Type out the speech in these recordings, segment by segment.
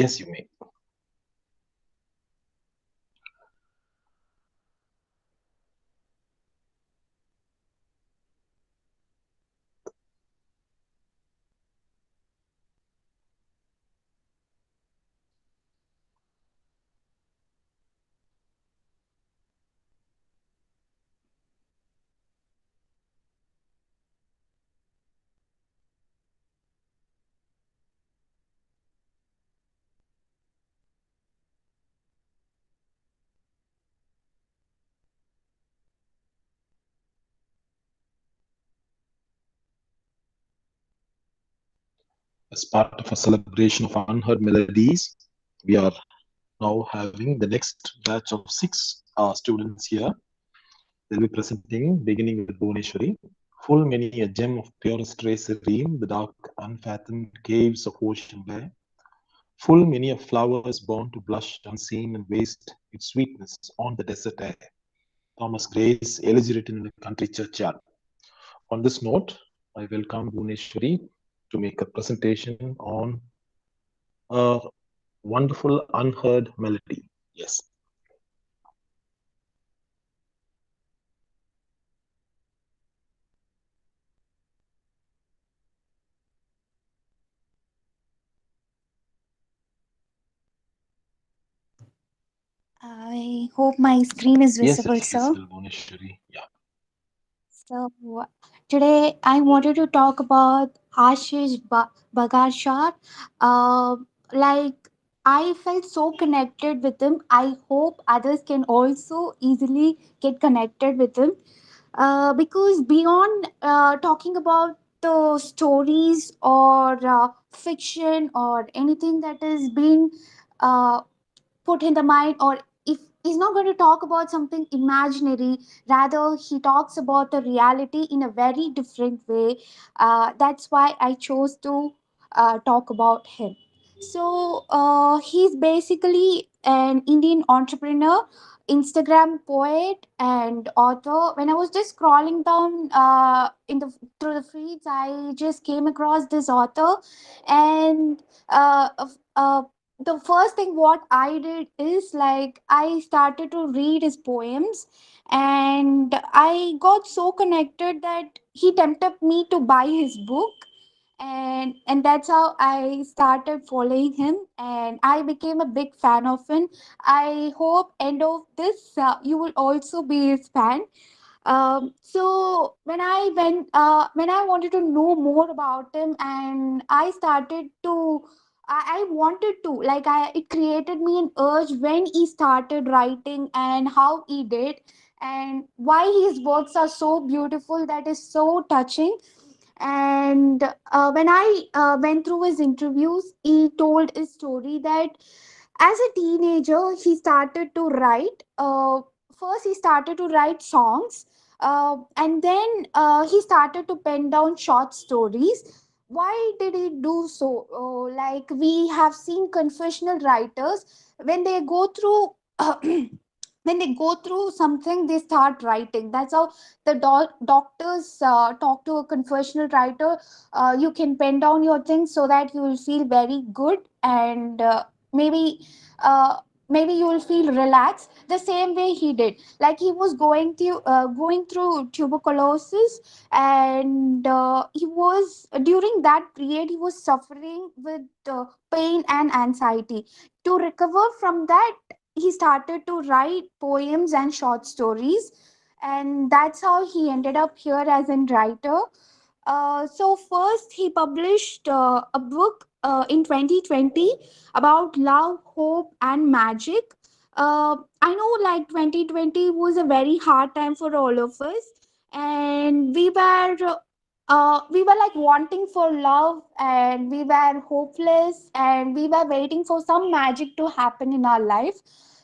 Yes, you may. As part of a celebration of unheard melodies, we are now having the next batch of six students here. They'll be presenting, beginning with Bhuvneshwari. Full many a gem of purest ray serene, the dark, unfathomed caves of ocean bare. Full many of flowers born to blush unseen and waste its sweetness on the desert air. Thomas Gray's elegy written in the country churchyard. On this note, I welcome Bhuvneshwari to make a presentation on a wonderful unheard melody. Yes. I hope my screen is Yes, visible, it's sir. visible, Bhuvneshwari. Yeah. So, today I wanted to talk about Bagarshat. Uh, like, I felt so connected with him. I hope others can also easily get connected with him. Because beyond talking about the stories or fiction or anything that is being uh, put in the mind, or if he's not going to talk about something imaginary, rather he talks about the reality in a very different way. That's why I chose to talk about him. So he's basically an Indian entrepreneur, Instagram poet and author. When I was just scrolling down in the through the feeds, I just came across this author. And the first thing what I did is, like, I started to read his poems, and I got so connected that he tempted me to buy his book. And that's how I started following him, and I became a big fan of him. I hope end of this you will also be his fan. So when I wanted to know more about him, and I started to I wanted to, like, it created me an urge when he started writing and how he did, and why his works are so beautiful, that is so touching. And when I went through his interviews, he told his story that as a teenager he started to write. First he started to write songs, and then he started to pen down short stories. Why did he do so? Like, we have seen confessional writers, when they go through when they go through something, they start writing. That's how the doctors talk to a confessional writer. You can pen down your things so that you will feel very good, and maybe uh, maybe you will feel relaxed. The same way he did, like, he was going through tuberculosis, and he was during that period he was suffering with pain and anxiety. To recover from that, he started to write poems and short stories, and that's how he ended up here as a writer. So first he published a book in 2020 about love, hope, and magic. I know, like, 2020 was a very hard time for all of us, and we were like wanting for love, and we were hopeless, and we were waiting for some magic to happen in our life.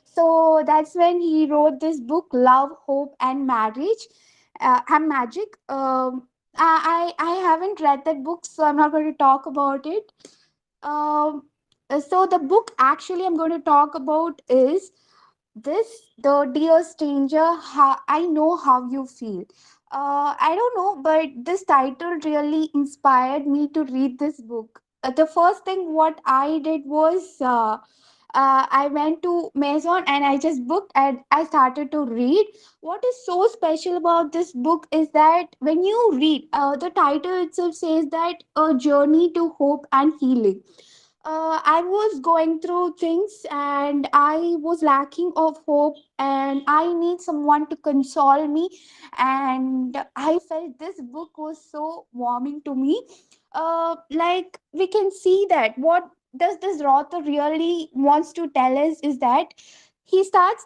So that's when he wrote this book, Love, Hope, and Marriage, and Magic. I haven't read that book, so I'm not going to talk about it. Um, so the book actually I'm going to talk about is this, the Dear Stranger, I Know How You Feel. I don't know, but this title really inspired me to read this book. the first thing what I did was I went to Maison and I just booked and I started to read. What is so special about this book is that when you read, the title itself says that a journey to hope and healing. I was going through things and I was lacking of hope and I need someone to console me. And I felt this book was so warming to me. Like we can see that what does this author really wants to tell us is that he starts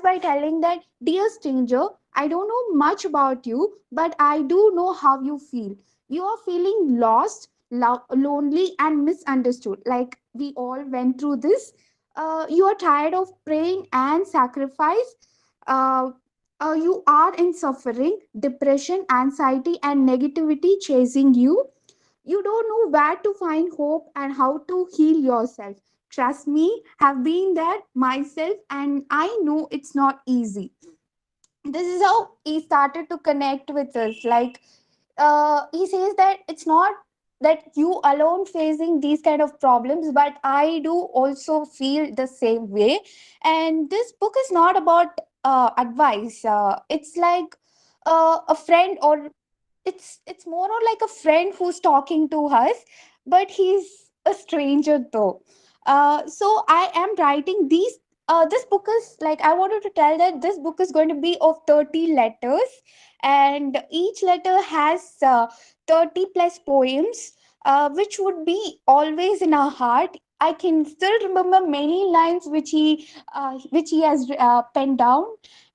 by telling that, dear stranger, I don't know much about you, but I do know how you feel. You are feeling lost, lonely and misunderstood, like we all went through this. You are tired of praying and sacrifice. uh, you are in suffering, depression, anxiety and negativity chasing you. You don't know where to find hope and how to heal yourself. Trust me, have been there myself and I know it's not easy. This is how he started to connect with us. Like he says that it's not that you alone facing these kind of problems, but I do also feel the same way. And this book is not about advice. It's like a friend, or it's more or like a friend who's talking to us, but he's a stranger though. So I am writing these. This book is like, I wanted to tell that this book is going to be of 30 letters, and each letter has 30 plus poems, which would be always in our heart. I can still remember many lines which he has penned down,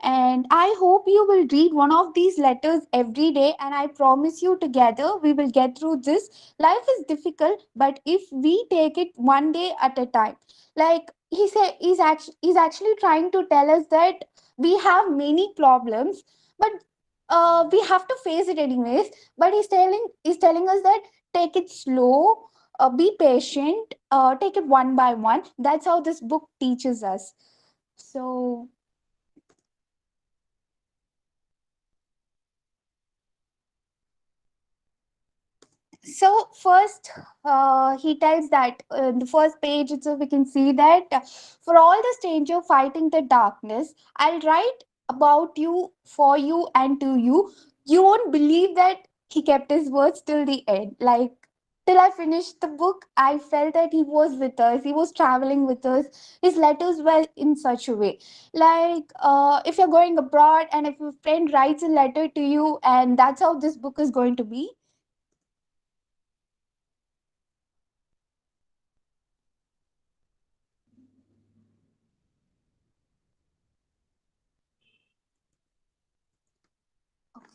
and I hope you will read one of these letters every day. And I promise you, together, we will get through this. Life is difficult, but if we take it one day at a time, like he's actually trying to tell us that we have many problems, but we have to face it anyways. But he's telling us that take it slow, be patient, take it one by one. That's how this book teaches us. So first, he tells that in the first page itself we can see that, for all the stranger fighting the darkness, I'll write about you, for you and to you. You won't believe that he kept his words till the end. Like, till I finished the book, I felt that he was with us, he was traveling with us. His letters were in such a way, like if you're going abroad and if a friend writes a letter to you, and that's how this book is going to be.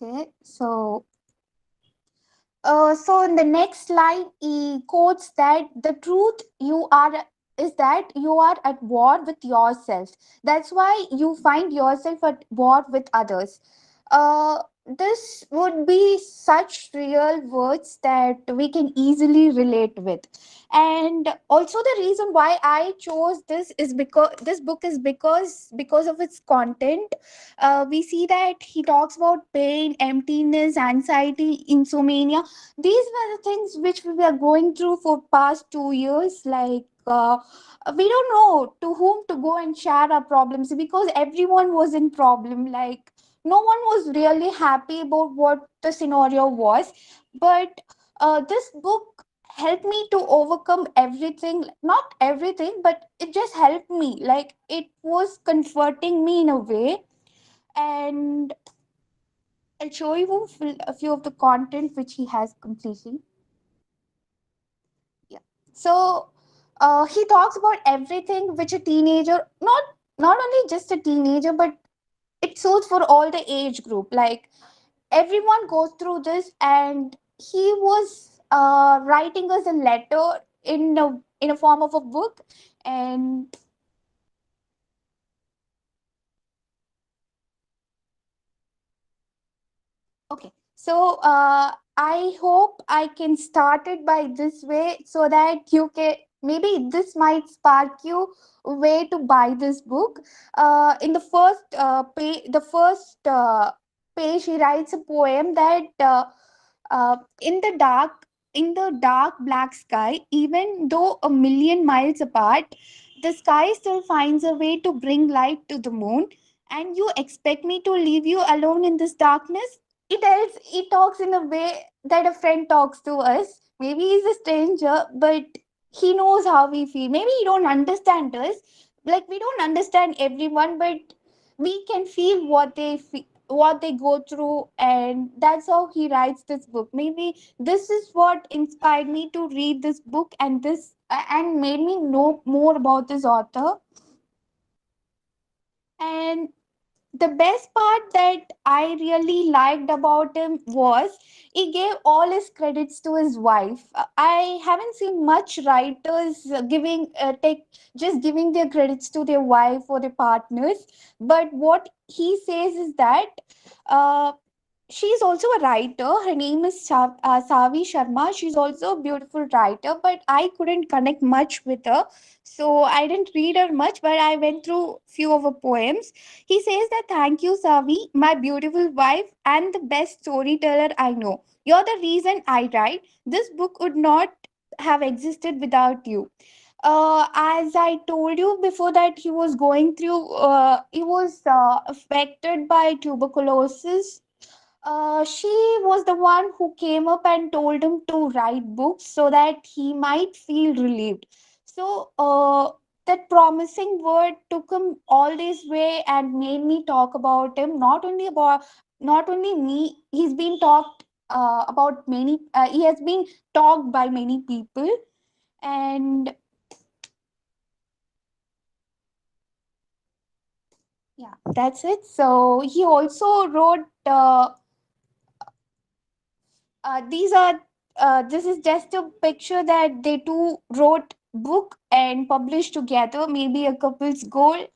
Okay, so in the next line, he quotes that the truth you are is that you are at war with yourself. That's why you find yourself at war with others. This would be such real words that we can easily relate with. And also the reason why I chose this is because this book is because of its content. We see that he talks about pain, emptiness, anxiety, insomnia. These were the things which we were going through for past 2 years. Like we don't know to whom to go and share our problems, because everyone was in problem. Like no one was really happy about what the scenario was. But this book helped me to overcome everything, not everything, but it just helped me. Like it was comforting me in a way. And I'll show you a few of the content which he has completely. Yeah. So he talks about everything which a teenager, not only just a teenager, but it suits for all the age group. Like everyone goes through this, and he was writing us a letter in a form of a book. And okay, so I hope I can start it by this way, so that you can, maybe this might spark you way to buy this book. In the first page, he writes a poem that in the dark. in the dark black sky, even though a million miles apart, the sky still finds a way to bring light to the moon. And you expect me to leave you alone in this darkness? It talks in a way that a friend talks to us. Maybe he's a stranger, but he knows how we feel. Maybe he don't understand us. Like we don't understand everyone, but we can feel what they feel, what they go through, and that's how he writes this book. Maybe this is what inspired me to read this book, and this and made me know more about this author. And the best part that I really liked about him was he gave all his credits to his wife. I haven't seen much writers giving take just giving their credits to their wife or their partners. But what he says is that uh, she's also a writer. Her name is Savi Sharma. She's also a beautiful writer, but I couldn't connect much with her, so I didn't read her much. But I went through few of her poems. He says that thank you, Savi, my beautiful wife and the best storyteller I know. You're the reason I write. This book would not have existed without you. As I told you before, that he was going through, he was affected by tuberculosis. She was the one who came up and told him to write books so that he might feel relieved. So, that promising word took him all this way and made me talk about him. Not only me. He's been talked about many. He has been talked by many people, and yeah, that's it. So he also wrote. These are this is just a picture that they two wrote book and published together, maybe a couple's goal.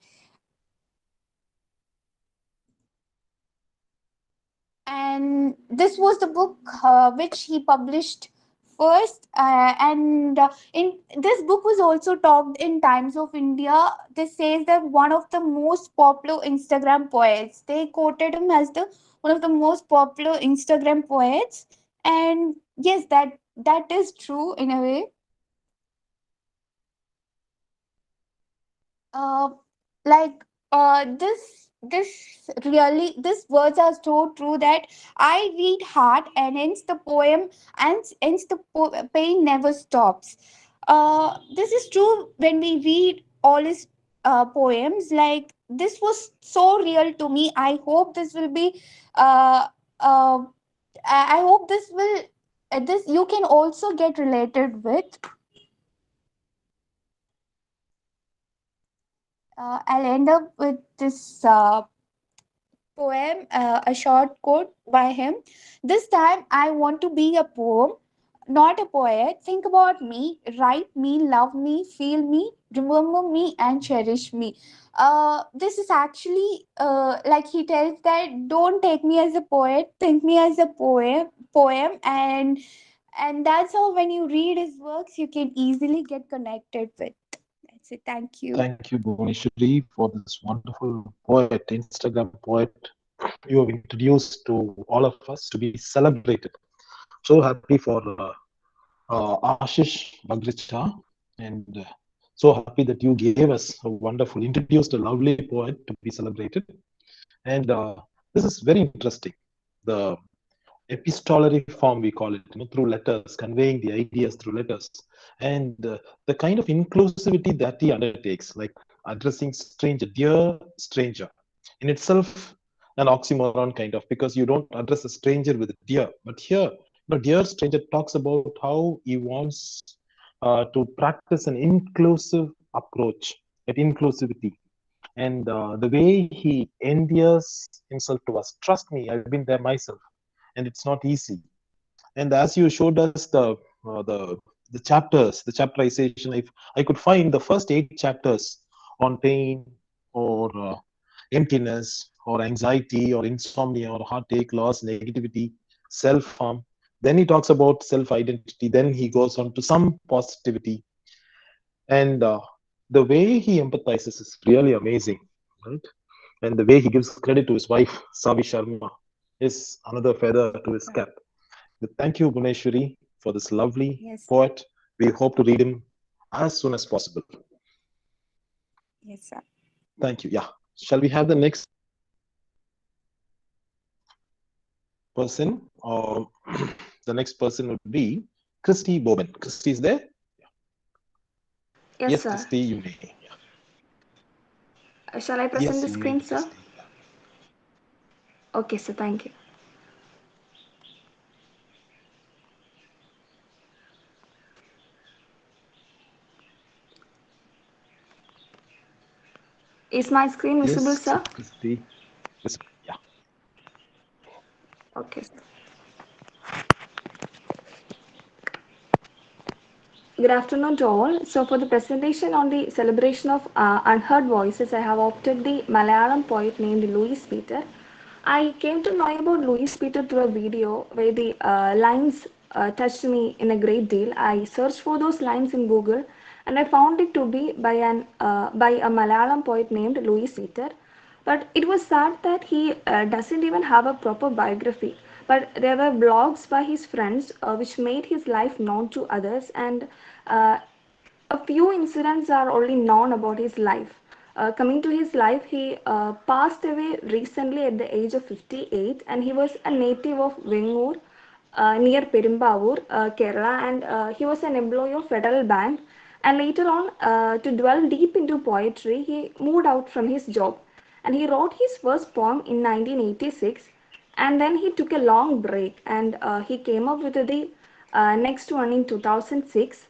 And this was the book which he published first, and in this book was also talked in Times of India. This says that one of the most popular Instagram poets, they quoted him as the one of the most popular Instagram poets. And yes, that is true in a way. uh, like these words are so true that I read hard, and hence the poem, and hence the pain never stops. This is true when we read all his poems. Like this was so real to me. I hope this will be uh, uh, I hope this will this you can also get related with. I'll end up with this poem, a short quote by him. This time I want to be a poem, not a poet. Think about me, write me, love me, feel me, remember me, and cherish me. This is actually like he tells that don't take me as a poet, think me as a poem, and that's how when you read his works, you can easily get connected with. That's it. Thank you. Thank you, Bhuvneshwari, for this wonderful poet, Instagram poet you have introduced to all of us to be celebrated. So happy for Ashish Bagricha, and so happy that you gave us a wonderful, introduced a lovely poet to be celebrated. And this is very interesting. The epistolary form, we call it, through letters, conveying the ideas through letters, and the kind of inclusivity that he undertakes, like addressing stranger, dear stranger, in itself an oxymoron kind of, because you don't address a stranger with dear, but here, dear stranger talks about how he wants to practice an inclusive approach at inclusivity, and the way he endears himself to us. Trust me, I've been there myself, and it's not easy. And as you showed us uh, the the chapters, the chapterization, if I could find the first 8 chapters on pain or emptiness or anxiety or insomnia or heartache, loss, negativity, self-harm. Then he talks about self-identity. Then he goes on to some positivity, and the way he empathizes is really amazing, right? And the way he gives credit to his wife, Savi Sharma, is another feather to his cap. Thank you, Guneshwari. for this lovely Yes. poet. We hope to read him as soon as possible. Yes, sir. Thank you. Yeah. Shall we have the next person? Or the next person would be Christy Bowen. Christy is there? Yes, Yes, sir. Christy, you may. Shall I present Yes, the you may, screen, sir? Christy. Yeah. Okay, sir. Thank you. Is my screen visible, Yes, sir? Christy. Yeah. Okay, sir. Good afternoon to all. So, for the presentation on the celebration of unheard voices, I have opted the Malayalam poet named Louis Peter. I came to know about Louis Peter through a video where the lines touched me in a great deal. I searched for those lines in Google and I found it to be by a Malayalam poet named Louis Peter. But it was sad that he doesn't even have a proper biography. But there were blogs by his friends which made his life known to others, and uh, a few incidents are only known about his life. Coming to his life, he passed away recently at the age of 58, and he was a native of Vengur near Perumbavoor, Kerala, and he was an employee of Federal Bank. And later on, to dwell deep into poetry, he moved out from his job, and he wrote his first poem in 1986, and then he took a long break, and he came up with the next one in 2006.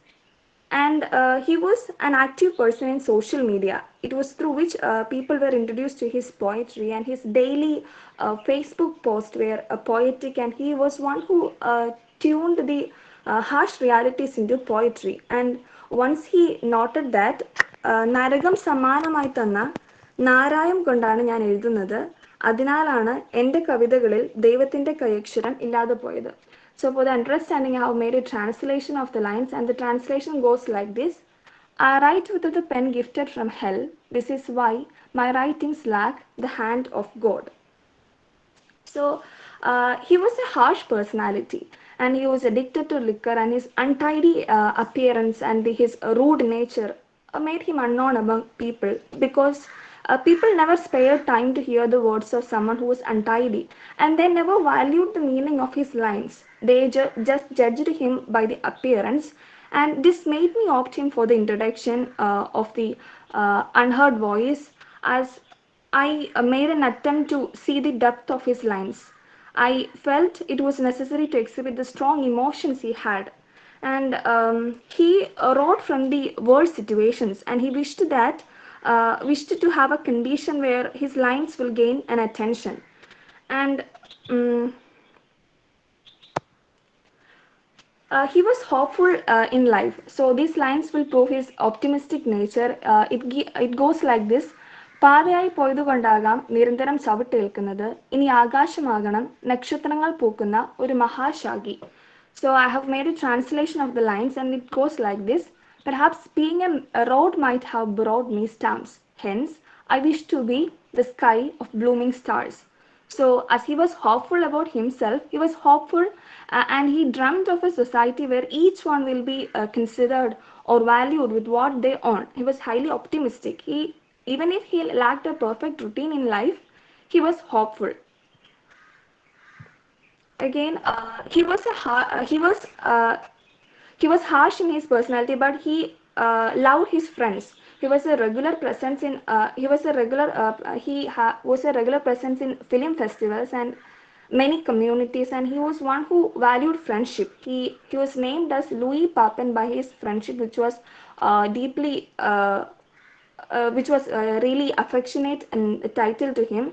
And he was an active person in social media. It was through which people were introduced to his poetry, and his daily Facebook posts were poetic, and he was one who tuned the harsh realities into poetry. And once he noted that നരകം സമാനമായി തന്ന നാരായം കൊണ്ടാണ് ഞാൻ എഴുതുന്നത്, അതിനാലാണ് എൻ്റെ കവിതകളിൽ ദൈവത്തിൻ്റെ കൈയക്ഷരം ഇല്ലാതെ പോയത്. So for the understanding, I have made a translation of the lines, and the translation goes like this. I write with the pen gifted from hell. This is why my writings lack the hand of God. So he was a harsh personality, and he was addicted to liquor, and his untidy appearance and his rude nature made him unknown among people, because people never spared time to hear the words of someone who was untidy, and they never valued the meaning of his lines. They just judged him by the appearance, and this made me opt him for the introduction of the unheard voice, as I made an attempt to see the depth of his lines. I felt it was necessary to exhibit the strong emotions he had. And he wrote from the worst situations, and he wished to have a condition where his lines will gain an attention. And um, he was hopeful in life. So these lines will prove his optimistic nature. It goes like this. പാതയായി പോയതുകൊണ്ടാകാം നിരന്തരം ചവിട്ടേൽക്കുന്നത്, ഇനി ആകാശമാകണം നക്ഷത്രങ്ങൾ പൂക്കുന്ന ഒരു മഹാശാഖി. So I have made a translation of the lines, and it goes like this. Perhaps being a road might have brought me stamps. Hence, I wish to be the sky of blooming stars. So, as he was hopeful about himself, he was hopeful, and he dreamt of a society where each one will be considered or valued with what they own. He was highly optimistic. Even if he lacked a perfect routine in life, he was hopeful. Again, he was harsh in his personality, but he loved his friends. He was a regular presence in was a regular presence in film festivals and many communities, and he was one who valued friendship. He was named as Louis Papin by his friendship, which was deeply which was really affectionate and title to him,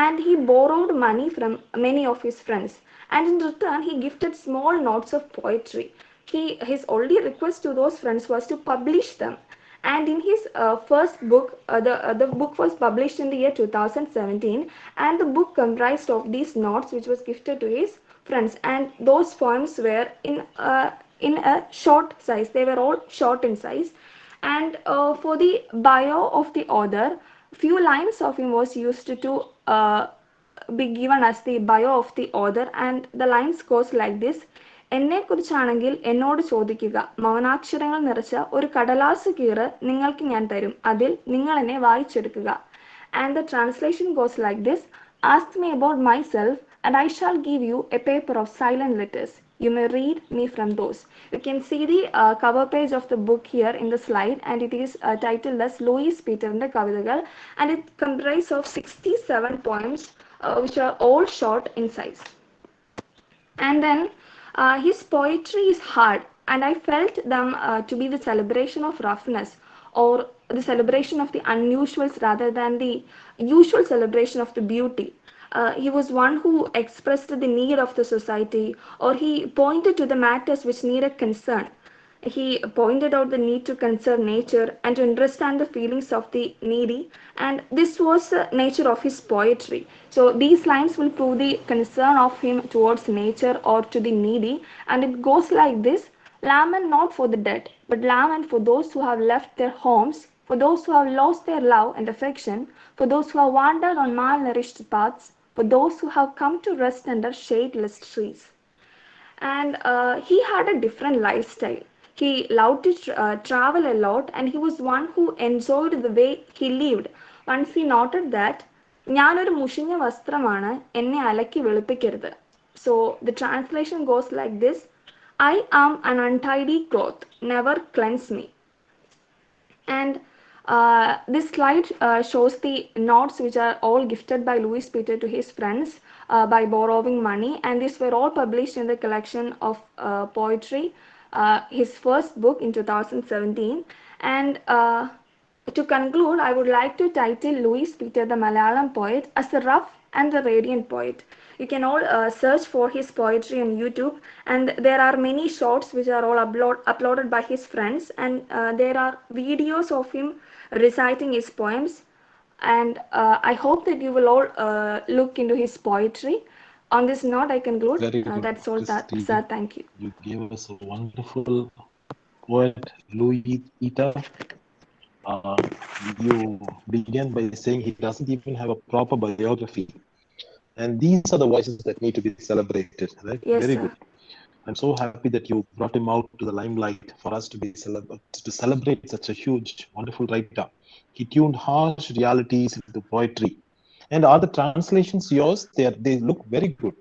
and he borrowed money from many of his friends, and in return he gifted small notes of poetry. His only request to those friends was to publish them, and in his first book, the book was published in the year 2017, and the book comprised of these notes which was gifted to his friends, and those poems were in a short size. They were all short in size. And for the bio of the author, few lines of him was used to be given as the bio of the author, and the lines goes like this. എന്നെക്കുറിച്ചാണെങ്കിൽ എന്നോട് ചോദിക്കുക. മൗനാക്ഷരങ്ങൾ നിറച്ച ഒരു കടലാസ് കീറ് നിങ്ങൾക്ക് ഞാൻ തരും. അതിൽ നിങ്ങൾ എന്നെ വായിച്ചെടുക്കുക. And the translation goes like this: Ask me about myself, and I shall give you a paper of silent letters. You may read me from those. You can see the cover page of the book here in the slide, and it is titled as Louis Peter's Kavithagal, and it comprises of 67 poems, which are all short in size. And then his poetry is hard, and I felt them to be the celebration of roughness, or the celebration of the unusuals rather than the usual celebration of the beauty. He was one who expressed the need of the society, or he pointed to the matters which needed concern. He pointed out the need to conserve nature and to understand the feelings of the needy, and this was the nature of his poetry. So these lines will prove the concern of him towards nature or to the needy, and it goes like this: lament not for the dead, but lament for those who have left their homes, for those who have lost their love and affection, for those who have wandered on malnourished paths, for those who have come to rest under shadeless trees. And he had a different lifestyle. He loved to travel a lot, and he was one who enjoyed the way he lived. Once he noted that ഞാനൊരു മുഷിഞ്ഞ വസ്ത്രമാണ്, എന്നെ അലക്കി വെളുപ്പിക്കരുത്. So the translation goes like this: I am an untidy cloth, never cleanse me. And this slide shows the notes which are all gifted by Louis Peter to his friends by borrowing money, and these were all published in the collection of poetry, his first book in 2017. And to conclude, I would like to title Louis Peter the Malayalam poet as the rough and the radiant poet. You can all search for his poetry on YouTube, and there are many shorts which are all uploaded by his friends, and there are videos of him reciting his poems. And I hope that you will all look into his poetry. On this note, I conclude. Very good, That's all, Christy. sir. Thank you. You gave us a wonderful poet, Louis Peter. You began by saying he doesn't even have a proper biography. And these are the voices that need to be celebrated, right? Yes, Very sir. good. I'm so happy that you brought him out to the limelight for us to be to celebrate such a huge, wonderful writer. He tuned harsh realities into poetry. And are the translations yours? They look very good.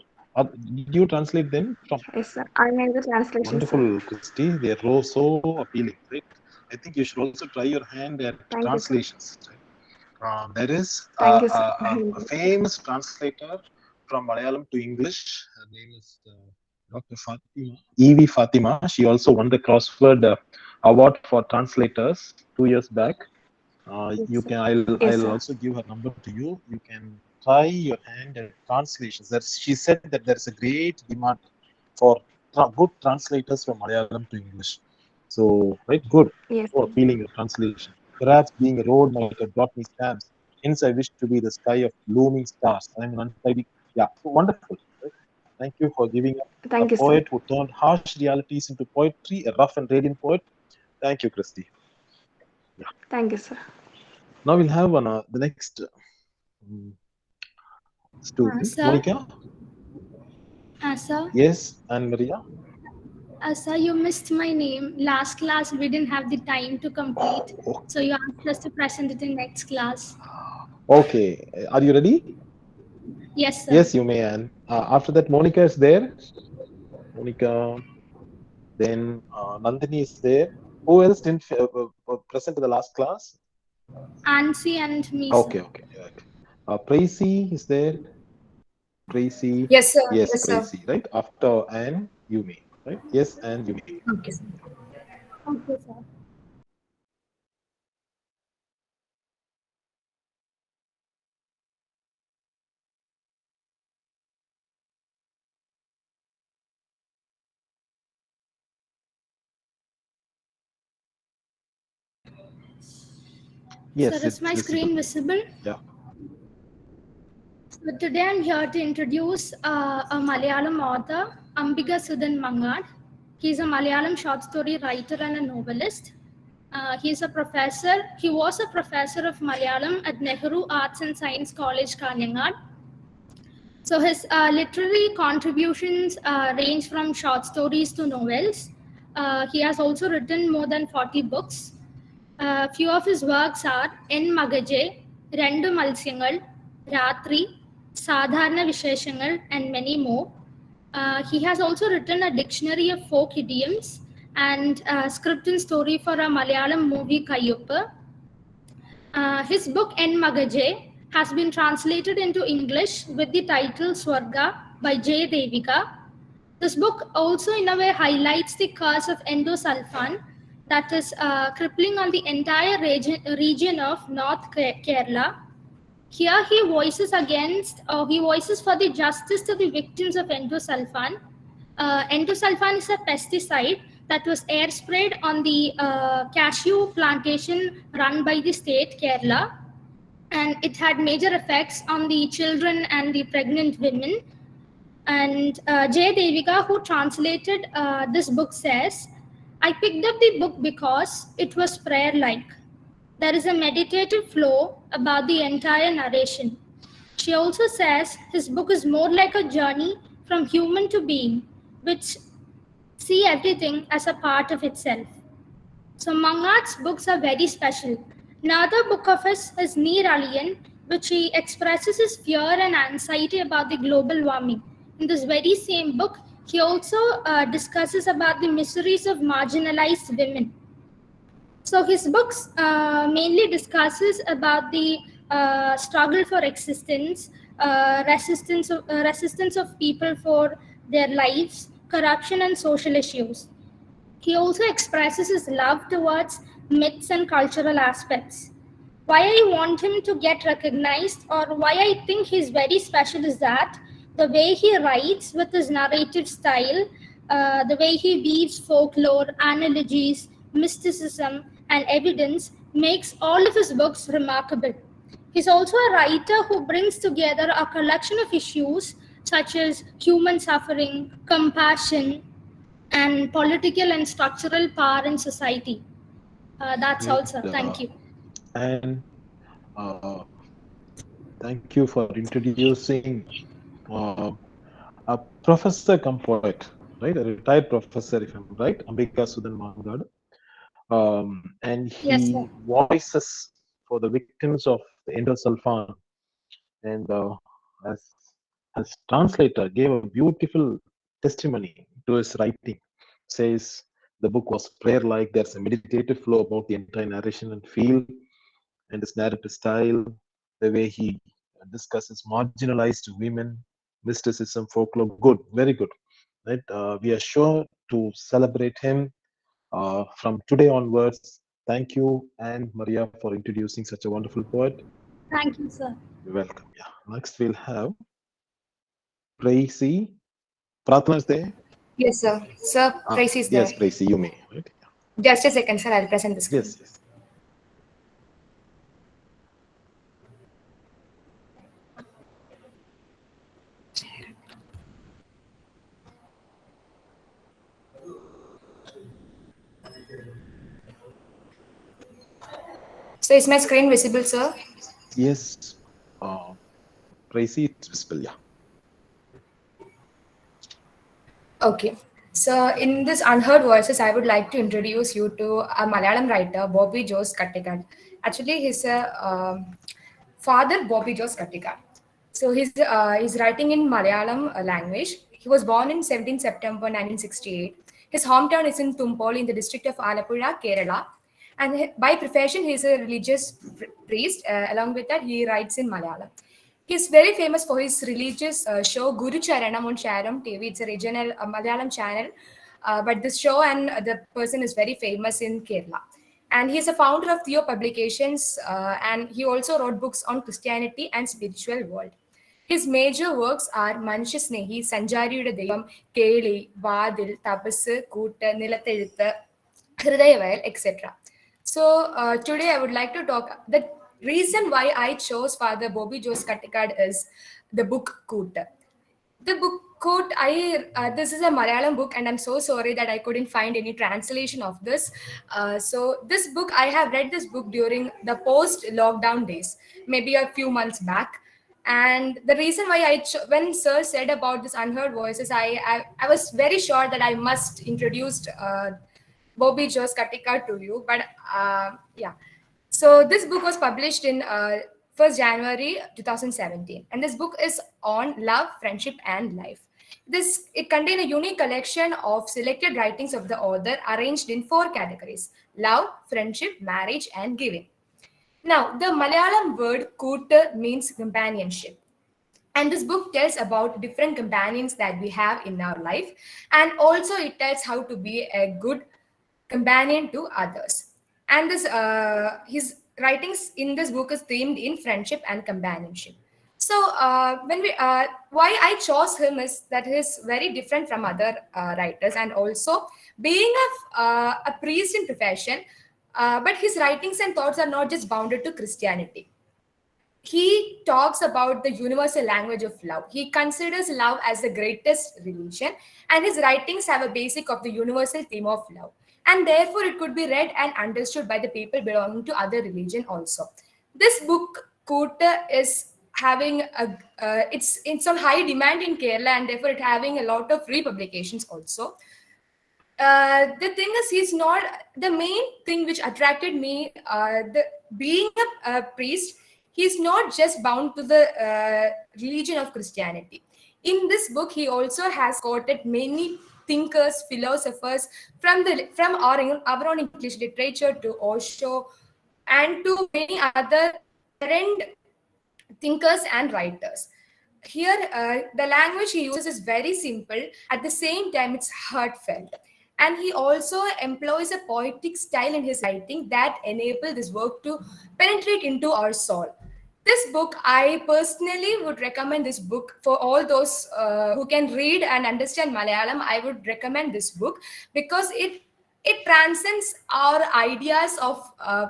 Did you translate them from? Yes, sir. I made the translation, Wonderful, sir. Christy. They are so appealing, right? I think you should also try your hand at Thank you, sir. translations. There is Thank you, sir. a famous translator from Malayalam to English. Her name is Dr. Fatima, E.V. Fatima. She also won the Crossword Award for Translators 2 years back. You can. I'll sir. also give her number to you. You can try your hand at translations. She said that there is a great demand for good translators from Malayalam to English. So, right, good. Yes, So sir. appealing your translation. Perhaps being a road might have brought me stabs. Hence, I wish to be the sky of blooming stars. I'm an untidy. Yeah, so wonderful. Right? Thank you for giving us Thank a you, sir. poet who turned harsh realities into poetry, a rough and radiant poet. Thank you, Christy. Thank you, sir. Now we'll have the next student, Sir? Monica. Sir? Yes, and Maria. Sir, you missed my name. Last class, we didn't have the time to complete. Oh. So you asked us to present it in next class. Okay. Are you ready? Yes, sir. Yes, you may. And after that, Monica is there. Monica. Then Nandini is there. Who else didn't present to the last class? Ansi and me, Okay, okay. Tracy is there. Tracy. Yes, sir. Yes, Yes, sir. Tracy. Right after and you may. Right. Yes, and you may. Okay, sir. Okay, sir. Yes. Sir, is my screen visible? Yeah. So today I'm here to introduce a Malayalam author, Ambika Sudan Mangad. He's a Malayalam short story writer and a novelist. He's a professor. He was a professor of Malayalam at Nehru Arts and Science College, Kanyanad. So his literary contributions range from short stories to novels. He has also written more than 40 books. Few of his works are En Magaje, Rendu Malsyangal, Ratri, Sadharana Visheshangal, and many more. He has also written a dictionary of folk idioms and a script and story for a Malayalam movie Kayyuppa. His book En Magaje has been translated into English with the title Swarga by J. Devika. This book also in a way highlights the curse of endosulfan that is crippling on the entire region of North Kerala. Here he voices for the justice to the victims of endosulfan. Endosulfan is a pesticide that was air sprayed on the cashew plantation run by the state Kerala, and it had major effects on the children and the pregnant women. And Jay Devika, who translated this book, says, I picked up the book because it was prayer-like. There is a meditative flow about the entire narration. She also says his book is more like a journey from human to being, which see everything as a part of itself. So Mangad's books are very special. Another book of his is Neer Aliyan, which he expresses his fear and anxiety about the global warming. In this very same book, he also discusses about the miseries of marginalized women. So his books mainly discusses about the struggle for existence, resistance of people for their lives, corruption and social issues. He also expresses his love towards myths and cultural aspects. Why I want him to get recognized, or why I think he's very special, is that the way he writes with his narrative style, the way he weaves folklore, analogies, mysticism, and evidence makes all of his books remarkable. He's also a writer who brings together a collection of issues such as human suffering, compassion, and political and structural power in society. That's all, sir. Thank you. And thank you for introducing a professor cum poet, right? A retired professor, if I'm right, Ambika Sudan Mangad. And he Yes, sir. voices for the victims of the endosulfan, and as translator gave a beautiful testimony to his writing. Says the book was prayer-like. There's a meditative flow about the entire narration and feel, and his narrative style, the way he discusses marginalized women, mysticism, folklore. Good, very good. Right? We are sure to celebrate him from today onwards. Thank you, Anne Maria, for introducing such a wonderful poet. Thank you, sir. You're welcome. Yeah. Next, we'll have Tracy. Pratna is there? Yes, sir. Sir, Tracy is there. Yes, Tracy, you may. Right? Just a second, sir. I'll present the screen. Yes, yes. So is my screen visible, sir? Yes. Tracy, it's visible, yeah. Okay. So in this Unheard Voices, I would like to introduce you to a Malayalam writer, Bobby Jose Kattikad. Actually, his father, Bobby Jose Kattikad. So he's writing in Malayalam language. He was born in 17 September 1968. His hometown is in Tumpol in the district of Alappuzha, Kerala. And by profession, he's a religious priest. Along with that, he writes in Malayalam. He's very famous for his religious show Guru Charanam on Sharam TV. It's a regional Malayalam channel. But this show and the person is very famous in Kerala. And he's a founder of Theo Publications, and he also wrote books on Christianity and spiritual world. His major works are Manushya Snehi, Sanjariyude Devam, Keli, Vadil, Tapassu, Kootta, Nilathezhuthu, Hridayavayal, etc. So today I would like to talk. The reason why I chose Father Bobby Jose Kattikad is the book Kootta. The book quote, this is a Malayalam book, and I'm so sorry that I couldn't find any translation of this. So this book, I have read this book during the post-lockdown days, maybe a few months back. And the reason why when Sir said about this unheard voices, I was very sure that I must introduce Bobby Jose Katika to you. But yeah, so this book was published in 1st January 2017, and this book is on love, friendship, and life. It contains a unique collection of selected writings of the author arranged in 4 categories: love, friendship, marriage, and giving. Now, the Malayalam word "kootu" means companionship. And this book tells about different companions that we have in our life. And also, it tells how to be a good companion to others. And his writings in this book is themed in friendship and companionship. So, why I chose him is that he's very different from other writers, and also being a priest in profession, but his writings and thoughts are not just bounded to Christianity. He talks about the universal language of love. He considers love as the greatest religion, and his writings have a basic of the universal theme of love. And therefore, it could be read and understood by the people belonging to other religion also. This book, Kota, is having it's on high demand in Kerala, and therefore it having a lot of republications also. The thing is, he's not the main thing which attracted me. Being a priest, he's not just bound to the religion of Christianity. In this book, he also has quoted many thinkers, philosophers from our own English literature to Osho and to many other current thinkers and writers. Here, the language he uses is very simple. At the same time, it's heartfelt. And he also employs a poetic style in his writing that enable this work to penetrate into our soul. This book, I personally would recommend this book for all those who can read and understand Malayalam. I would recommend this book because it transcends our ideas of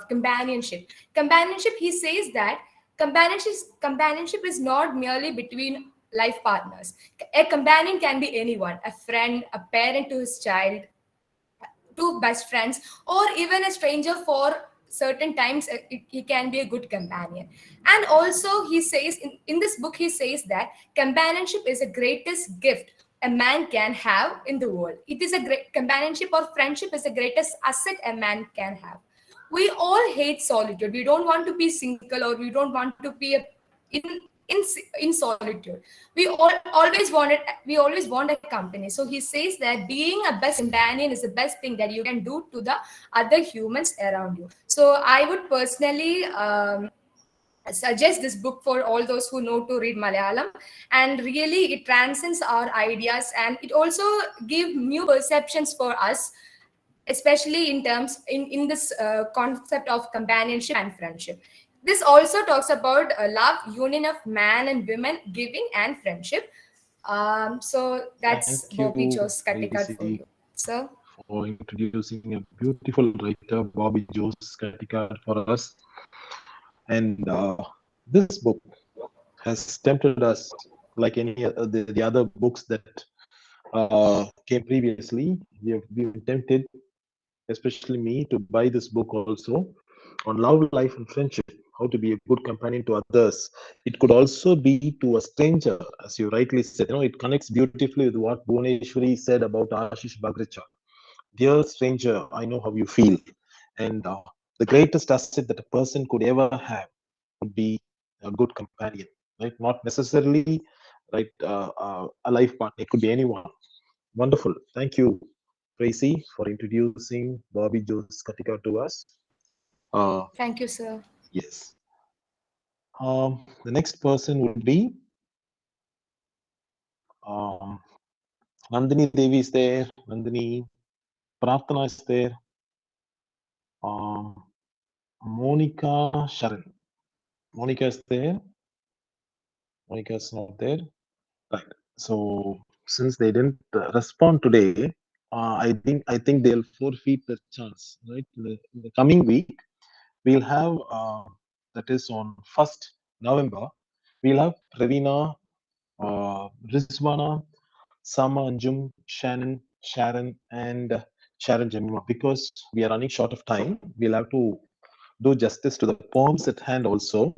companionship. Companionship, he says that companionship is not merely between life partners. A companion can be anyone, a friend, a parent to his child, two best friends, or even a stranger. For certain times he can be a good companion. And also he says in this book, he says that companionship is the greatest gift a man can have in the world. It is a great companionship, or friendship is the greatest asset a man can have. We all hate solitude. We don't want to be single, or we don't want to be in in solitude. We always want a company. So he says that being a best companion is the best thing that you can do to the other humans around you. So I would personally suggest this book for all those who know to read Malayalam. And really, it transcends our ideas, and it also gives new perceptions for us, especially in terms in this concept of companionship and friendship. This also talks about love, union of man and women, giving and friendship. So that's Thank Bobby you, Jose Katikad for Tracy, you. So for introducing a beautiful writer, Bobby Jose Katikad, for us. And this book has tempted us, like any the other books that came previously. We have been tempted, especially me, to buy this book also on love, life, and friendship. How to be a good companion to others. It could also be to a stranger, as you rightly said. It connects beautifully with what Bhuvneshwari said about Ashish Bagracha. Dear stranger, I know how you feel. And the greatest asset that a person could ever have would be a good companion, right? Not necessarily, right, a life partner. It could be anyone. Wonderful. Thank you, Tracy, for introducing Bobby Jose Katika to us. thank you, sir. Yes. The next person would be Nandini Devi is there. Nandini Prarthana is there. Monica Sharan. Monica is there. Monica is not there. Right. So since they didn't respond today, I think they'll forfeit the chance. Right. In the coming week, we'll have that is on 1st November. We'll have Ravina, Rizwana, Sama Anjum, Shannon, Sharon, and Sharon Jemima. Because we are running short of time, we'll have to do justice to the poems at hand also.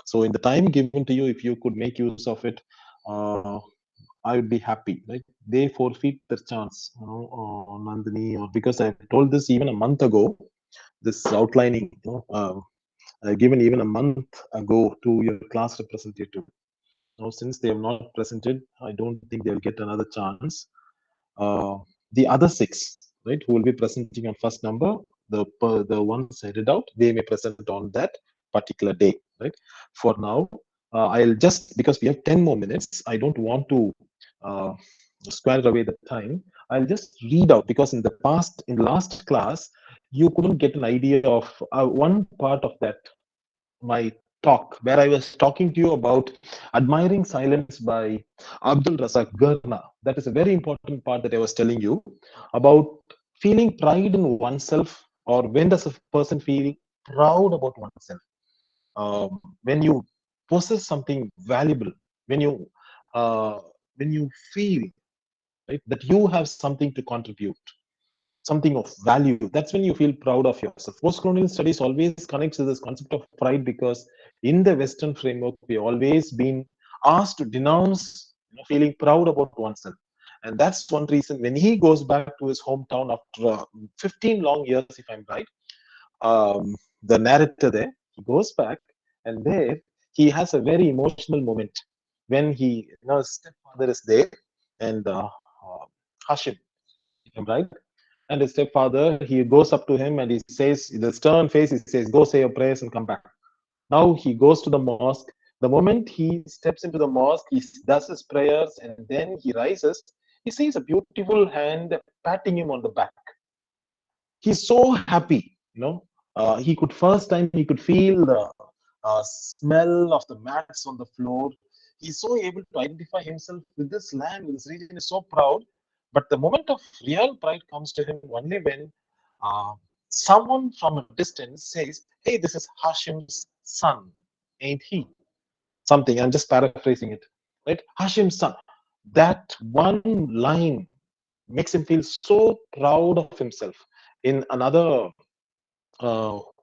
So in the time given to you, if you could make use of it, I would be happy. Right? They forfeit their chance, Nandini, or because I told this even a month ago. This outlining, given even a month ago to your class representative. Now, since they have not presented, I don't think they'll get another chance. The other 6, right, who will be presenting on first number, the ones headed out, they may present on that particular day, right? For now, I'll just, because we have 10 more minutes, I don't want to square away the time. I'll just read out, because in the last class, you couldn't get an idea of one part of that, my talk, where I was talking to you about Admiring Silence by Abdul Razak Gurnah. That is a very important part that I was telling you about feeling pride in oneself, or when does a person feel proud about oneself? When you possess something valuable, when you feel, right, that you have something to contribute, something of value, that's when you feel proud of yourself. Post-colonial studies always connects to this concept of pride, because in the Western framework, we always been asked to denounce feeling proud about oneself. And that's one reason when he goes back to his hometown after 15 long years, if I'm right, the narrator there, he goes back, and there he has a very emotional moment when he, his stepfather is there, and Hashim, if I'm right, and his stepfather, he goes up to him and he says, the stern face, he says, go say your prayers and come back. Now he goes to the mosque. The moment he steps into the mosque, he does his prayers, and then he rises. He sees a beautiful hand patting him on the back. He's so happy, he could feel the smell of the mats on the floor. He's so able to identify himself with this land, with this region. Is so proud. But the moment of real pride comes to him only when someone from a distance says, hey, this is Hashim's son, ain't he? Something, I'm just paraphrasing it, right? Hashim's son. That one line makes him feel so proud of himself. In another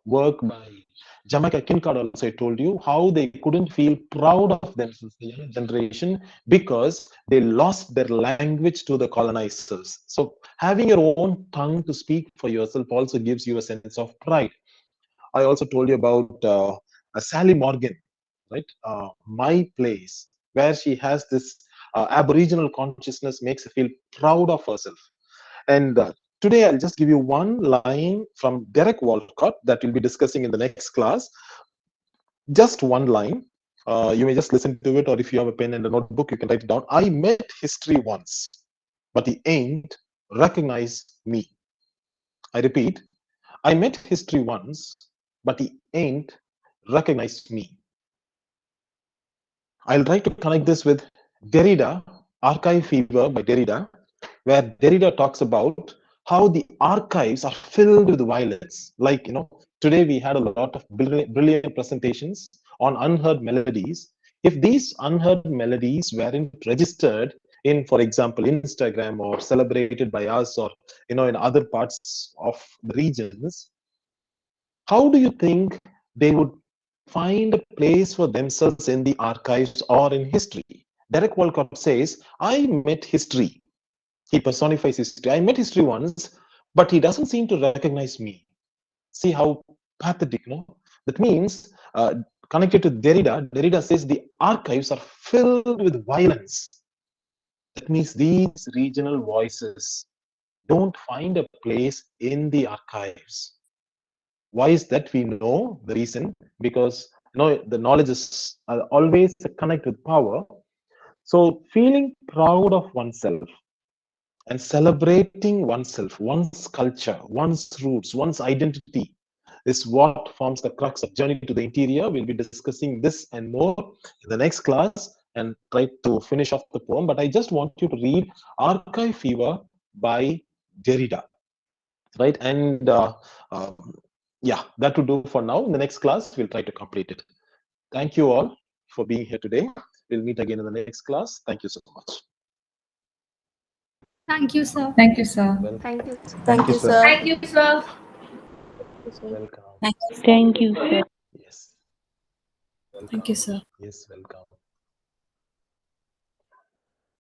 work by Jamaica Kincaid also, I told you how they couldn't feel proud of themselves, the young generation, because they lost their language to the colonizers. So having your own tongue to speak for yourself also gives you a sense of pride. I also told you about Sally Morgan, right? My Place, where she has this Aboriginal consciousness, makes her feel proud of herself. And today, I'll just give you one line from Derek Walcott that we'll be discussing in the next class. Just one line. You may just listen to it, or if you have a pen and a notebook, you can write it down. I met history once, but he ain't recognized me. I repeat, I met history once, but he ain't recognized me. I'll try to connect this with Derrida, Archive Fever by Derrida, where Derrida talks about how the archives are filled with violence. Like, today we had a lot of brilliant presentations on unheard melodies. If these unheard melodies weren't registered in, for example, Instagram, or celebrated by us, or, in other parts of the regions, how do you think they would find a place for themselves in the archives or in history? Derek Walcott says, I met history. He personifies history. I met history once, but he doesn't seem to recognize me. See how pathetic, no? That means, connected to Derrida says the archives are filled with violence. That means these regional voices don't find a place in the archives. Why is that? We know the reason, because the knowledge is always a connect with power. So feeling proud of oneself and celebrating oneself, one's culture, one's roots, one's identity is what forms the crux of Journey to the Interior. We'll be discussing this and more in the next class and try to finish off the poem. But I just want you to read Archive Fever by Derrida, right? And yeah, that will do for now. In the next class, we'll try to complete it. Thank you all for being here today. We'll meet again in the next class. Thank you so much. Thank you, sir. Thank you, sir. Welcome. Thank you. Thank you, sir. Thank you, sir. Welcome. Thank you, sir. Yes. Thank you, sir. Yes, welcome.